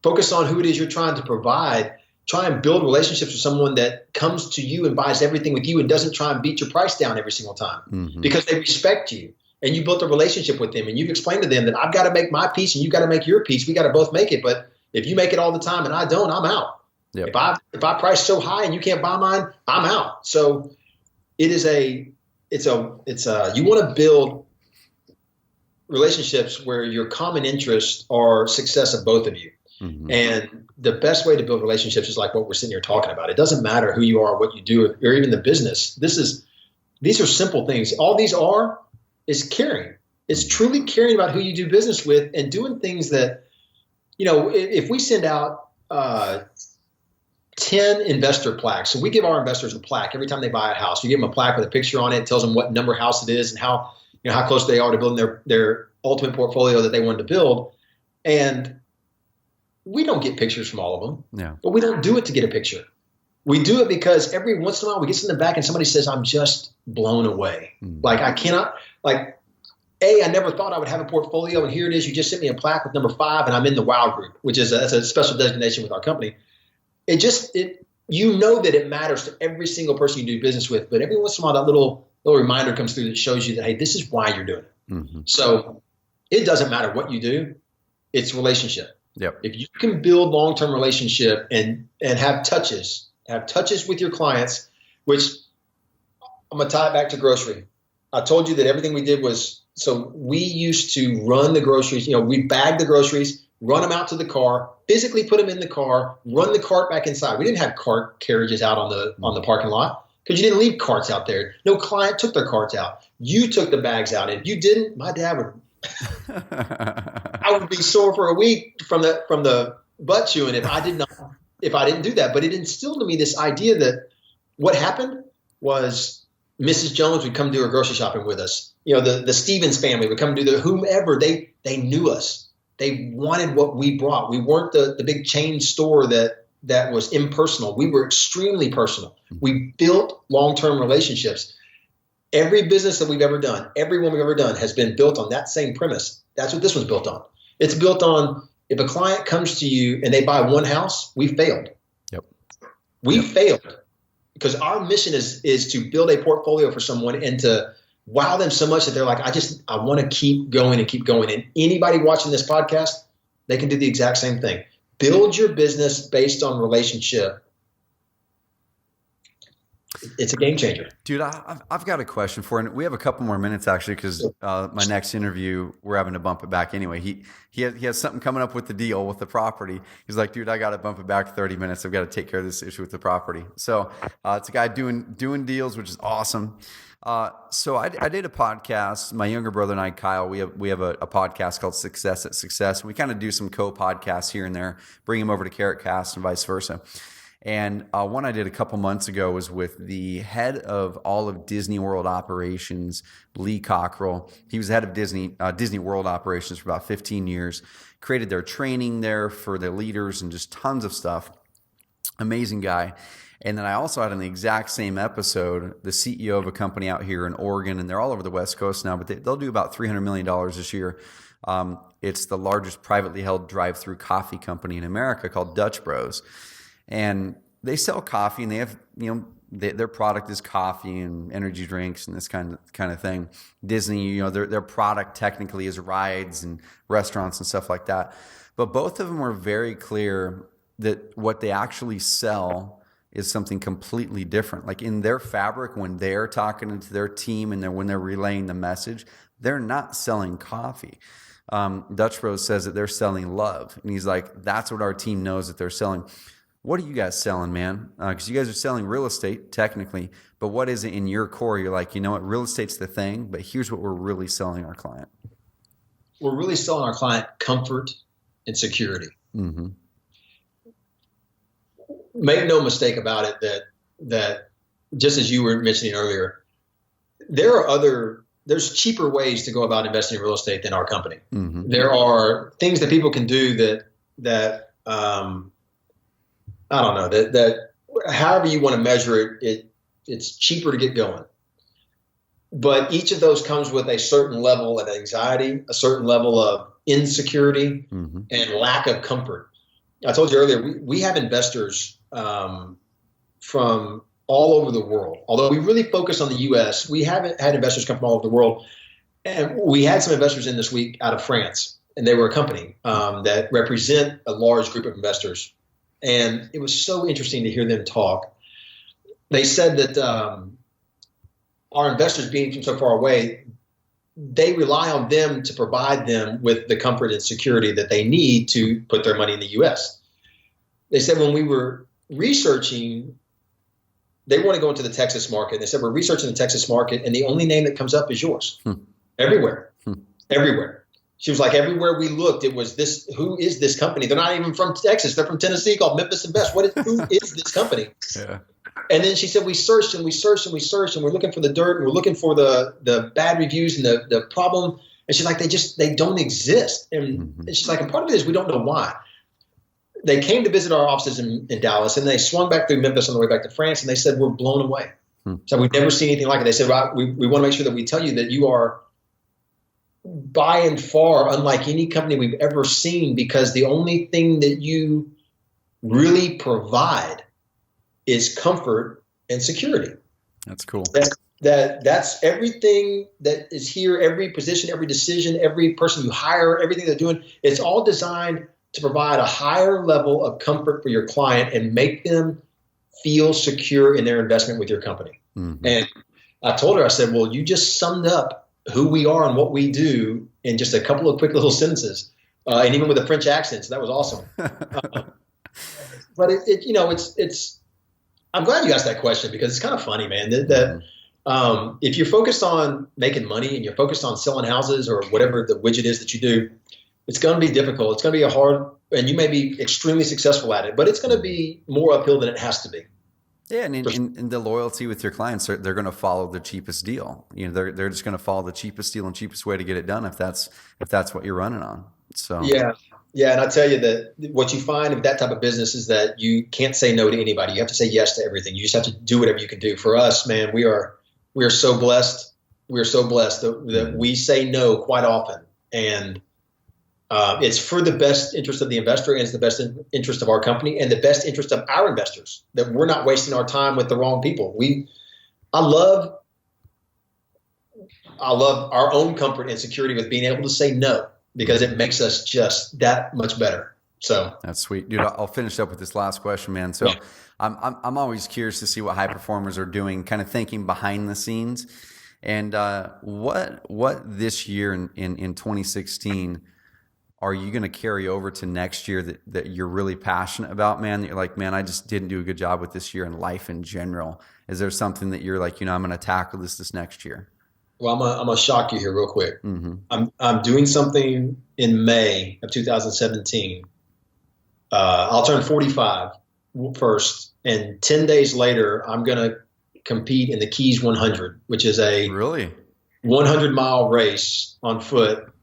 Focus on who it is you're trying to provide. Try and build relationships with someone that comes to you and buys everything with you and doesn't try and beat your price down every single time, mm-hmm. because they respect you and you built a relationship with them and you've explained to them that I've got to make my piece and you got to make your piece. We got to both make it. But if you make it all the time and I don't, I'm out. Yep. If I price so high and you can't buy mine, I'm out. So you want to build relationships where your common interests are success of both of you. Mm-hmm. And the best way to build relationships is like what we're sitting here talking about. It doesn't matter who you are, what you do, or even the business. These are simple things. All these is caring. It's truly caring about who you do business with and doing things that, if we send out 10 investor plaques. So we give our investors a plaque every time they buy a house. We give them a plaque with a picture on it. It tells them what number house it is and how close they are to building their ultimate portfolio that they wanted to build. And we don't get pictures from all of them. Yeah. But we don't do it to get a picture. We do it because every once in a while we get in the back and somebody says, I'm just blown away. Mm-hmm. Like I cannot, I never thought I would have a portfolio, and here it is. You just sent me a plaque with number 5 and I'm in the WOW group, which is that's a special designation with our company. That it matters to every single person you do business with, but every once in a while that little reminder comes through that shows you that, hey, this is why you're doing it. Mm-hmm. So it doesn't matter what you do. It's relationship. Yep. If you can build long-term relationship and have touches with your clients, which I'm going to tie it back to grocery. I told you that everything we did was, so we used to run the groceries, we bagged the groceries, run them out to the car, physically put them in the car, run the cart back inside. We didn't have cart carriages out on the parking lot because you didn't leave carts out there. No client took their carts out. You took the bags out. If you didn't, my dad would, I would be sore for a week from the butt chewing if I didn't do that. But it instilled in me this idea that what happened was Mrs. Jones would come do her grocery shopping with us. The Stevens family would come do whomever. They knew us. They wanted what we brought. We weren't the big chain store that was impersonal. We were extremely personal. We built long-term relationships. Every business that we've ever done, everyone we've ever done has been built on that same premise. That's what this one's built on. It's built on, if a client comes to you and they buy one house, we failed. Yep. We failed because our mission is to build a portfolio for someone and to wow them so much that they're like, I want to keep going and keep going. And anybody watching this podcast, they can do the exact same thing. Build your business based on relationship. It's a game changer. Dude, I've got a question for you. We have a couple more minutes actually, because my next interview, we're having to bump it back anyway. He has something coming up with the deal with the property. He's like, dude, I got to bump it back 30 minutes. I've got to take care of this issue with the property. So it's a guy doing deals, which is awesome. So I did a podcast. My younger brother and I, Kyle, we have a podcast called Success at Success. We kind of do some co-podcasts here and there, bring him over to Carrot Cast and vice versa. And one I did a couple months ago was with the head of all of Disney World operations, Lee Cockrell. He was the head of Disney World operations for about 15 years, created their training there for their leaders and just tons of stuff. Amazing guy. And then I also had on the exact same episode, the CEO of a company out here in Oregon, and they're all over the West Coast now, but they'll do about $300 million this year. It's the largest privately held drive-through coffee company in America called Dutch Bros. And they sell coffee, and they have, their product is coffee and energy drinks and this kind of thing. Disney, their product technically is rides and restaurants and stuff like that. But both of them were very clear that what they actually sell is something completely different. Like in their fabric, when they're talking to their team and when they're relaying the message, they're not selling coffee. Dutch Bros says that they're selling love. And he's like, that's what our team knows that they're selling. What are you guys selling, man? Because you guys are selling real estate technically, but what is it in your core? You're like, real estate's the thing, but here's what we're really selling our client. We're really selling our client comfort and security. Mm-hmm. Make no mistake about it that just as you were mentioning earlier, there are other there's cheaper ways to go about investing in real estate than our company. Mm-hmm. There are things that people can do that I don't know, that however you want to measure it's cheaper to get going. But each of those comes with a certain level of anxiety, a certain level of insecurity, Mm-hmm. and lack of comfort. I told you earlier, we have investors from all over the world. Although we really focus on the U.S., we haven't had investors come from all over the world. And we had some investors in this week out of France, and they were a company that represent a large group of investors. And it was so interesting to hear them talk. They said that our investors being from so far away, they rely on them to provide them with the comfort and security that they need to put their money in the U.S. They said when we were researching, they want to go into the Texas market. They said, we're researching the Texas market, and the only name that comes up is yours. Everywhere. Everywhere. She was like, everywhere we looked, it was this. Who is this company? They're not even from Texas. They're from Tennessee, called Memphis Invest. Who is this company? Yeah. And then she said, we searched and we searched and we searched, and we're looking for the dirt, and we're looking for the bad reviews and the problem. And she's like, they don't exist. And she's like, and part of it is we don't know why. They came to visit our offices in Dallas, and they swung back through Memphis on the way back to France, and they said, we're blown away. So we've never seen anything like it. They said, well, we want to make sure that we tell you that you are by and far unlike any company we've ever seen, because the only thing that you really provide is comfort and security. That's cool. That's everything that is here, every position, every decision, every person you hire, everything they're doing, it's all designed to provide a higher level of comfort for your client and make them feel secure in their investment with your company. And I told her, I said, well, you just summed up who we are and what we do in just a couple of quick little sentences, and even with a French accent. So that was awesome. But it's. I'm glad you asked that question, because it's kind of funny, man. That if you're focused on making money and you're focused on selling houses or whatever the widget is that you do, it's going to be difficult. It's going to be and you may be extremely successful at it, but it's going to be more uphill than it has to be. Yeah, and in the loyalty with your clients, they're going to follow the cheapest deal. They're just going to follow the cheapest deal and cheapest way to get it done if that's what you're running on. So yeah, and I tell you that what you find with that type of business is that you can't say no to anybody. You have to say yes to everything. You just have to do whatever you can do. For us, man, we are so blessed. We are so blessed that we say no quite often, and it's for the best interest of the investor, and it's the best interest of our company and the best interest of our investors, that we're not wasting our time with the wrong people. I love our own comfort and security with being able to say no, because it makes us just that much better. So that's sweet, dude. I'll finish up with this last question, man. So I'm always curious to see what high performers are doing, kind of thinking behind the scenes, and what this year in 2016 are you going to carry over to next year that you're really passionate about, man, that you're like, man, I just didn't do a good job with this year in life in general? Is there something that you're like, I'm going to tackle this next year? Well, I'm going to shock you here real quick. I'm doing something in May of 2017. I'll turn 45 first, and 10 days later, I'm going to compete in the Keys 100, which is a 100-mile race on foot.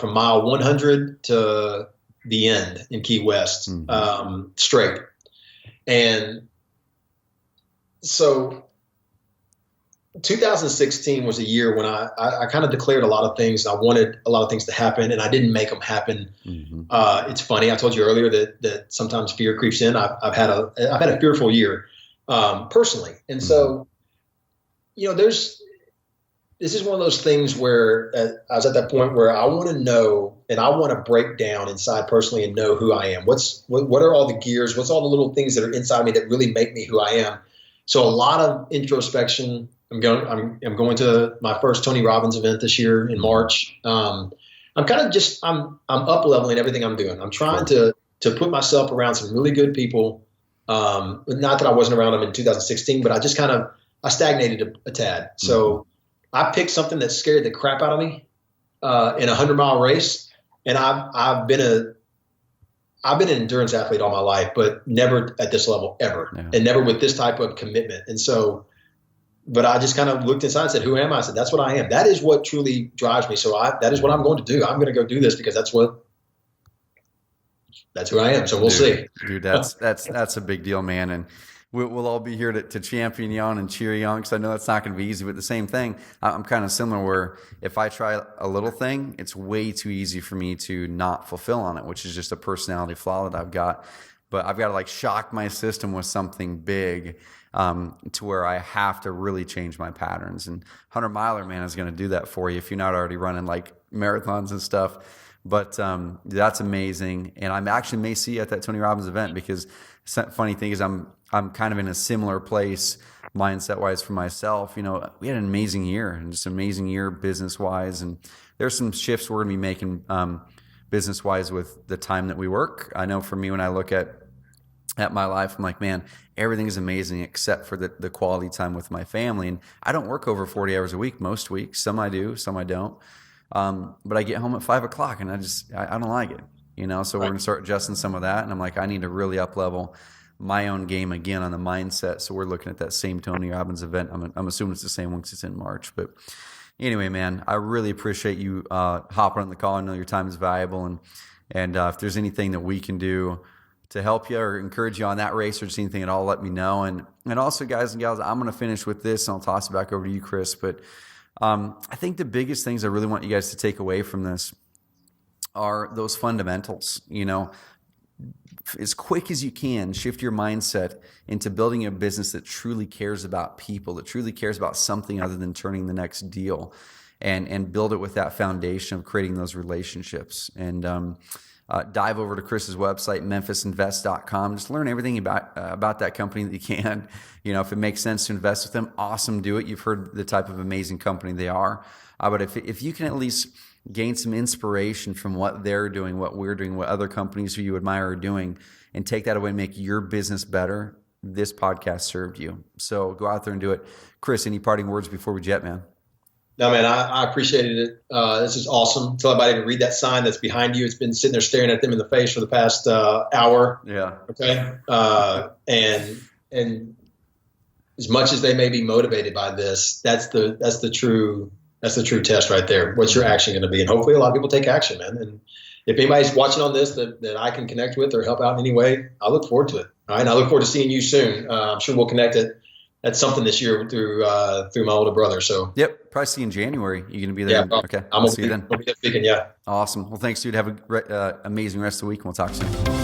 From mile 100 to the end in Key West, straight. And so 2016 was a year when I kind of declared a lot of things. I wanted a lot of things to happen, and I didn't make them happen. It's funny. I told you earlier that sometimes fear creeps in. I've had a fearful year personally. And so, this is one of those things where I was at that point where I want to know, and I want to break down inside personally and know who I am. What are all the gears? What's all the little things that are inside me that really make me who I am? So a lot of introspection. I'm going to my first Tony Robbins event this year in March. I'm kind of I'm up leveling everything I'm doing. I'm trying to put myself around some really good people. Not that I wasn't around them in 2016, but I stagnated a tad. So I picked something that scared the crap out of me in a 100-mile race, and I've been an endurance athlete all my life, but never at this level ever, and never with this type of commitment. And so but I just kind of looked inside and said, who am I? I said, that's what I am. That is what truly drives me. So that is what I'm going to do. I'm going to go do this because that's who I am. So we'll see. Dude, that's a big deal, man. And we'll all be here to champion you on and cheer you on, because I know that's not going to be easy. But the same thing, I'm kind of similar, where if I try a little thing, it's way too easy for me to not fulfill on it, which is just a personality flaw that I've got. But I've got to like shock my system with something big, to where I have to really change my patterns. And 100 Miler, man, is going to do that for you if you're not already running like marathons and stuff. But that's amazing. And I actually may see you at that Tony Robbins event, because funny thing is I'm kind of in a similar place mindset wise for myself. You know, we had an amazing year, and just an amazing year business wise. And there's some shifts we're going to be making business wise with the time that we work. I know for me, when I look at my life, I'm like, man, everything is amazing except for the quality time with my family. And I don't work over 40 hours a week most weeks. Some I do, some I don't. But I get home at 5 o'clock and I don't like it, you know? So we're going to start adjusting some of that. And I'm like, I need to really up level my own game again on the mindset. So we're looking at that same Tony Robbins event. I'm assuming it's the same one because it's in March. But anyway, man, I really appreciate you hopping on the call. I know your time is valuable. And if there's anything that we can do to help you or encourage you on that race, or just anything at all, let me know. And also, guys and gals, I'm going to finish with this, and I'll toss it back over to you, Chris. But I think the biggest things I really want you guys to take away from this are those fundamentals. You know, as quick as you can, shift your mindset into building a business that truly cares about people, that truly cares about something other than turning the next deal, and build it with that foundation of creating those relationships. And dive over to Chris's website, memphisinvest.com. Just learn everything about that company that you can. You know, if it makes sense to invest with them, awesome, do it. You've heard the type of amazing company they are. But if you can at least gain some inspiration from what they're doing, what we're doing, what other companies who you admire are doing, and take that away and make your business better, this podcast served you. So go out there and do it. Chris, any parting words before we jet, man? No, man, I appreciated it. This is awesome. Tell everybody to read that sign that's behind you. It's been sitting there staring at them in the face for the past hour. Yeah. Okay. And as much as they may be motivated by this, that's the true test right there. What's your action going to be? And hopefully a lot of people take action, man. And if anybody's watching on this that I can connect with or help out in any way, I look forward to it. All right. And I look forward to seeing you soon. I'm sure we'll connect at something this year through my older brother. So yep, probably see you in January. You're gonna be there. Yeah, okay, I'll see you then. We'll be speaking. Yeah. Awesome. Well, thanks, dude. Have a amazing rest of the week, and we'll talk soon.